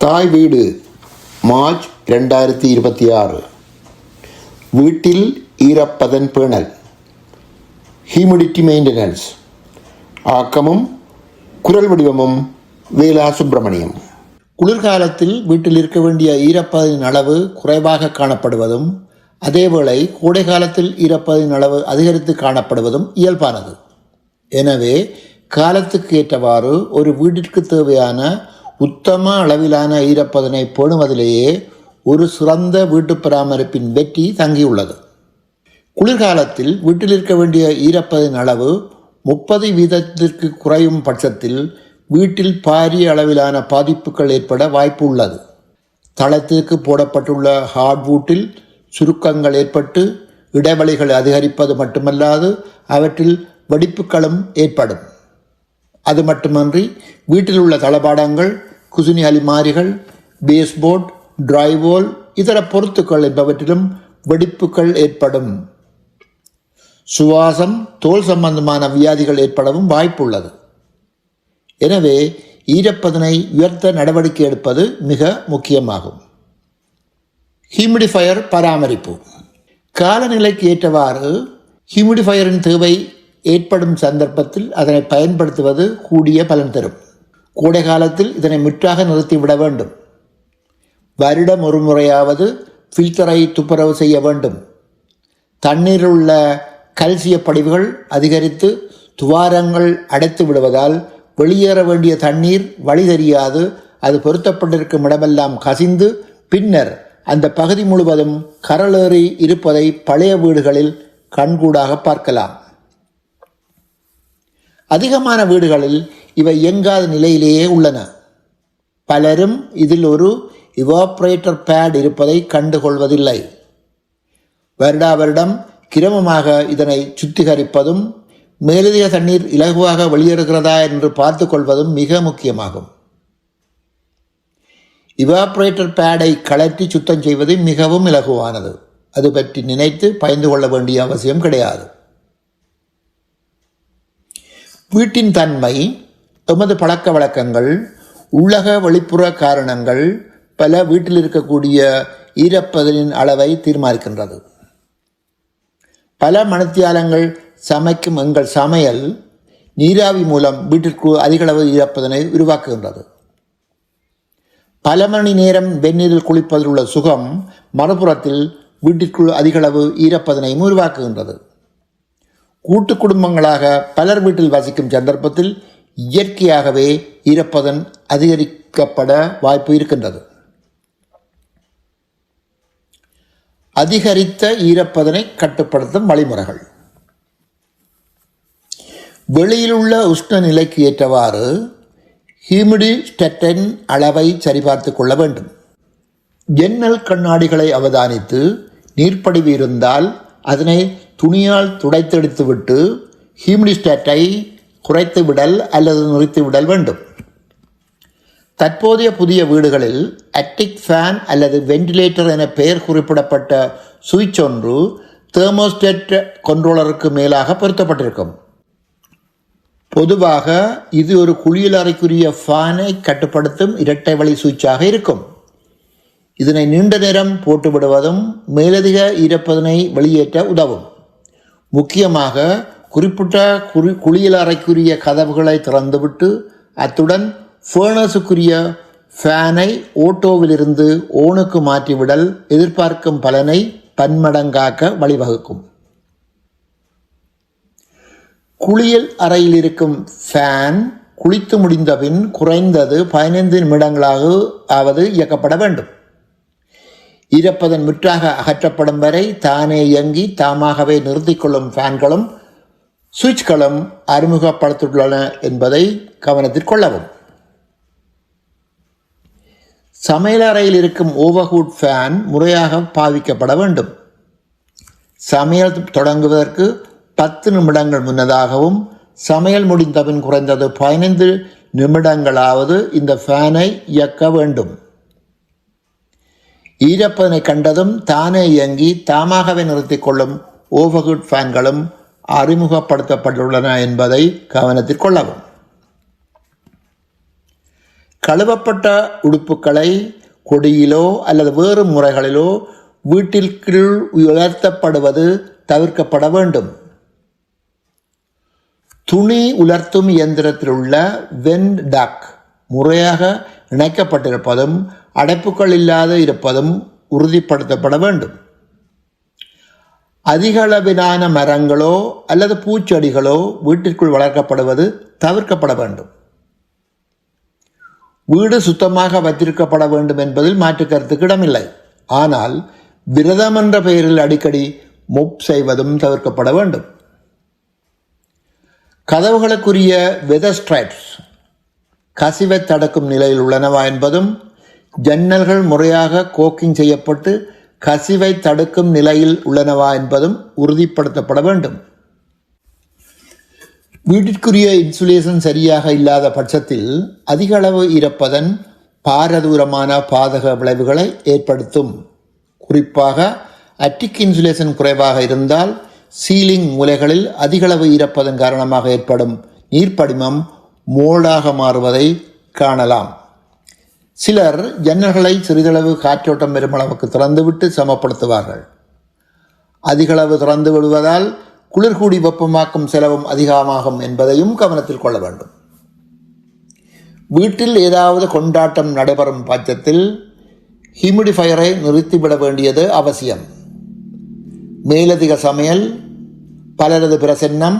தாய் வீடு மார்ச் 2026. வீட்டில் ஈரப்பதன் பேணல், ஹியூமிடிட்டி மெயின்டெனன்ஸ். ஆக்கமும் குரல் வடிவமும் வேலா சுப்பிரமணியம். குளிர்காலத்தில் வீட்டில் இருக்க வேண்டிய ஈரப்பதனின் அளவு குறைவாக காணப்படுவதும், அதேவேளை கோடை காலத்தில் ஈரப்பதனின் அளவு அதிகரித்து காணப்படுவதும் இயல்பானது. எனவே காலத்துக்கு ஏற்றவாறு ஒரு வீட்டிற்கு தேவையான உத்தம அளவிலான ஈரப்பதனை பேணுவதிலேயே ஒரு சிறந்த வீட்டு பராமரிப்பின் வெற்றி தங்கியுள்ளது. குளிர்காலத்தில் வீட்டில் இருக்க வேண்டிய ஈரப்பதன் அளவு 30% குறையும் பட்சத்தில் வீட்டில் பாரிய அளவிலான பாதிப்புகள் ஏற்பட வாய்ப்பு உள்ளது. தளத்திற்கு போடப்பட்டுள்ள ஹார்ட்வுட்டில் சுருக்கங்கள் ஏற்பட்டு இடைவெளிகள் அதிகரிப்பது மட்டுமல்லாது அவற்றில் வெடிப்புகளும் ஏற்படும். அது மட்டுமன்றி வீட்டில் உள்ள தளபாடங்கள், குசினி அலிமாரிகள், பேஸ்போர்ட், டிரைவோல், இதர பொருத்துக்கள் என்பவற்றிலும் வெடிப்புகள் ஏற்படும். சுவாசம், தோல் சம்பந்தமான வியாதிகள் ஏற்படவும் வாய்ப்புள்ளது. எனவே ஈரப்பதனை உயர்த்த நடவடிக்கை எடுப்பது மிக முக்கியமாகும். ஹியூமிடிஃபயர் பராமரிப்பு. காலநிலைக்கு ஏற்றவாறு ஹியூமிடிஃபயரின் தேவை ஏற்படும் சந்தர்ப்பத்தில் அதனை பயன்படுத்துவது கூடிய பலன் தரும். கோடை காலத்தில் இதனை முற்றாக நிறுத்திவிட வேண்டும். வருடம் ஒரு முறையாவது ஃபில்டரை துப்புரவு செய்ய வேண்டும். தண்ணீரில் உள்ள கல்சிய படிவுகள் அதிகரித்து துவாரங்கள் அடைத்து விடுவதால் வெளியேற வேண்டிய தண்ணீர் வழி தெரியாது அது பொருத்தப்பட்டிருக்கும் இடமெல்லாம் கசிந்து பின்னர் அந்த பகுதி முழுவதும் கரளேறி இருப்பதை பழைய வீடுகளில் கண்கூடாக பார்க்கலாம். அதிகமான வீடுகளில் இவை இயங்காத நிலையிலேயே உள்ளன. பலரும் இதில் ஒரு இவாப்ரேட்டர் பேட் இருப்பதை கண்டுகொள்வதில்லை. வருடா வருடம் கிரமமாக இதனை சுத்திகரிப்பதும் மேலதிக தண்ணீர் இலகுவாக வெளியேறுகிறதா என்று பார்த்து கொள்வதும் மிக முக்கியமாகும். இவாப்ரேட்டர் பேடை கழற்றி சுத்தம் செய்வது மிகவும் இலகுவானது. அது பற்றி நினைத்து பயந்து கொள்ள வேண்டிய அவசியம் கிடையாது. வீட்டின் தன்மை, எமது பழக்க வழக்கங்கள், உள்ளக வெளிப்புற காரணங்கள் பல வீட்டில் இருக்கக்கூடிய ஈரப்பதனின் அளவை தீர்மானிக்கின்றது. பல மணித்தியாலங்கள் சமைக்கும் எங்கள் சமையல் நீராவி மூலம் வீட்டிற்கு அதிகளவு ஈரப்பதனை உருவாக்குகின்றது. பல மணி நேரம் வெந்நீரில் குளிப்பதில் உள்ள சுகம் மறுபுறத்தில் வீட்டிற்குள் அதிகளவு ஈரப்பதனையும் உருவாக்குகின்றது. கூட்டு குடும்பங்களாக பலர் வீட்டில் வசிக்கும் சந்தர்ப்பத்தில் இயற்கையாகவே ஈரப்பதன் அதிகரிக்கப்பட வாய்ப்பு இருக்கின்றது. அதிகரித்த ஈரப்பதனை கட்டுப்படுத்தும் வழிமுறைகள். வெளியிலுள்ள உஷ்ண நிலைக்கு ஏற்றவாறு ஹியூமிடிஸ்டட்டின் அளவை சரிபார்த்து கொள்ள வேண்டும். ஜன்னல் கண்ணாடிகளை அவதானித்து நீர்ப்படிவு இருந்தால் அதனை துணியால் துடைத்தெடுத்துவிட்டு ஹியூமிடிஸ்டட்டை குறைத்து விடல் அல்லது நிறுத்தி விடல் வேண்டும். தற்போதைய புதிய வீடுகளில் அட்டிக் ஃபேன் அல்லது வெண்டிலேட்டர் என பெயர் குறிப்பிடப்பட்ட சுவிட்ச் ஒன்று தெர்மோஸ்டேட் கண்ட்ரோலருக்கு மேலாக பொருத்தப்பட்டிருக்கும். பொதுவாக இது ஒரு குளியலறைக்குரிய ஃபேனை கட்டுப்படுத்தும் இரட்டை வழி சுவிட்சாக இருக்கும். இதனை நீண்ட நேரம் போட்டுவிடுவதும் மேலதிக ஈரப்பதனை வெளியேற்ற உதவும். முக்கியமாக குறிப்பிட்ட குளியலறைக்குரிய கதவுகளை திறந்துவிட்டு அத்துடன் ஃபர்னஸுக்குரிய ஃபேனை ஓட்டோவிலிருந்து ஓனுக்கு மாற்றிவிடல் எதிர்பார்க்கும் பலனை பன்மடங்காக்க வழிவகுக்கும். குளியல் அறையில் இருக்கும் ஃபேன் குளித்து முடிந்தபின் குறைந்தது 15 நிமிடங்களாவது இயக்கப்பட வேண்டும். ஈரப்பதன் முற்றாக அகற்றப்படும் வரை தானே இயங்கி தாமாகவே நிறுத்திக் கொள்ளும் ஃபேன்களும் சுவிட்ச்களும் அறிமுகப்படுத்தியுள்ளன என்பதை கவனத்தில் கொள்ளவும். சமையலறையில் இருக்கும் ஓவர்ஹூட் ஃபேன் முறையாக பாவிக்கப்பட வேண்டும். சமையல் தொடங்குவதற்கு 10 நிமிடங்கள் முன்னதாகவும் சமையல் முடிந்தபின் குறைந்தது 15 நிமிடங்களாவது இந்த ஃபேனை இயக்க வேண்டும். ஈரப்பதனை கண்டதும் தானே இயங்கி தாமாகவே நிறுத்திக் கொள்ளும் ஓவர்ஹெட் ஃபேன்களும் அறிமுகப்படுத்தப்பட்டுள்ளன என்பதை கவனத்தில் கொள்ளவும். கழுவப்பட்ட உடுப்புகளை கொடியிலோ அல்லது வேறு முறைகளிலோ வீட்டிற்குள் உலர்த்தப்படுவது தவிர்க்கப்பட வேண்டும். துணி உலர்த்தும் இயந்திரத்தில் உள்ள வெண்ட் டக் முறையாக இணைக்கப்பட்டிருப்பதும் அடைப்புகள் இல்லாத இருப்பதும் உறுதிப்படுத்தப்பட வேண்டும். அதிக அளவிலான மரங்களோ அல்லது பூச்செடிகளோ வீட்டிற்குள் வளர்க்கப்படுவது தவிர்க்கப்பட வேண்டும். வீடு சுத்தமாக வைத்திருக்கப்பட வேண்டும் என்பதில் மாற்று கருத்துக்கு இடமில்லை. ஆனால் விரதம் என்ற பெயரில் அடிக்கடி மொப் செய்வதும் தவிர்க்கப்பட வேண்டும். கதவுகளுக்குரிய வெதர் ஸ்ட்ரைப்ஸ் கசிவை தடுக்கும் நிலையில் உள்ளனவா என்பதும், ஜன்னல்கள் முறையாக கோக்கிங் செய்யப்பட்டு கசிவை தடுக்கும் நிலையில் உள்ளனவா என்பதும் உறுதிப்படுத்தப்பட வேண்டும். வீட்டிற்குரிய இன்சுலேஷன் சரியாக இல்லாத பட்சத்தில் அதிக அளவு ஈரப்பதன் பாரதூரமான பாதக விளைவுகளை ஏற்படுத்தும். குறிப்பாக அட்டிக் இன்சுலேஷன் குறைவாக இருந்தால் சீலிங் மூலைகளில் அதிகளவு ஈரப்பதன் காரணமாக ஏற்படும் நீர்ப்படிமம் மோல்டாக மாறுவதை காணலாம். சிலர் ஜன்னல்களை சிறிதளவு காற்றோட்டம் வரும் அளவுக்கு திறந்துவிட்டு சமப்படுத்துவார்கள். அதிகளவு திறந்து விடுவதால் குளிர்கூடி வெப்பமாக்கும் செலவும் அதிகமாகும் என்பதையும் கவனத்தில் கொள்ள வேண்டும். வீட்டில் ஏதாவது கொண்டாட்டம் நடைபெறும் பட்சத்தில் ஹியூமிடிஃபயரை நிறுத்திவிட வேண்டியது அவசியம். மேலதிக சமையல் பலரது பிரசன்னம்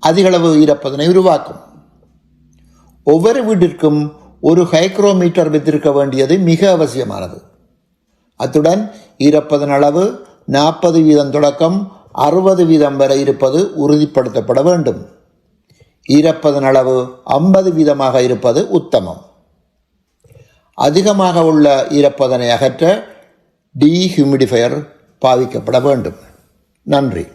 அதிகளவு ஈரப்பதனை உருவாக்கும். ஒவ்வொரு வீட்டிற்கும் ஒரு ஹைக்ரோமீட்டர் வைத்திருக்க வேண்டியது மிக அவசியமானது. அத்துடன் ஈரப்பதன் அளவு 40% தொடக்கம் 60% வரை இருப்பது உறுதிப்படுத்தப்பட வேண்டும். ஈரப்பதன் அளவு 50% இருப்பது உத்தமம். அதிகமாக உள்ள ஈரப்பதனை அகற்ற டீஹியூமிடிஃபயர் பாவிக்கப்பட வேண்டும். நன்றி.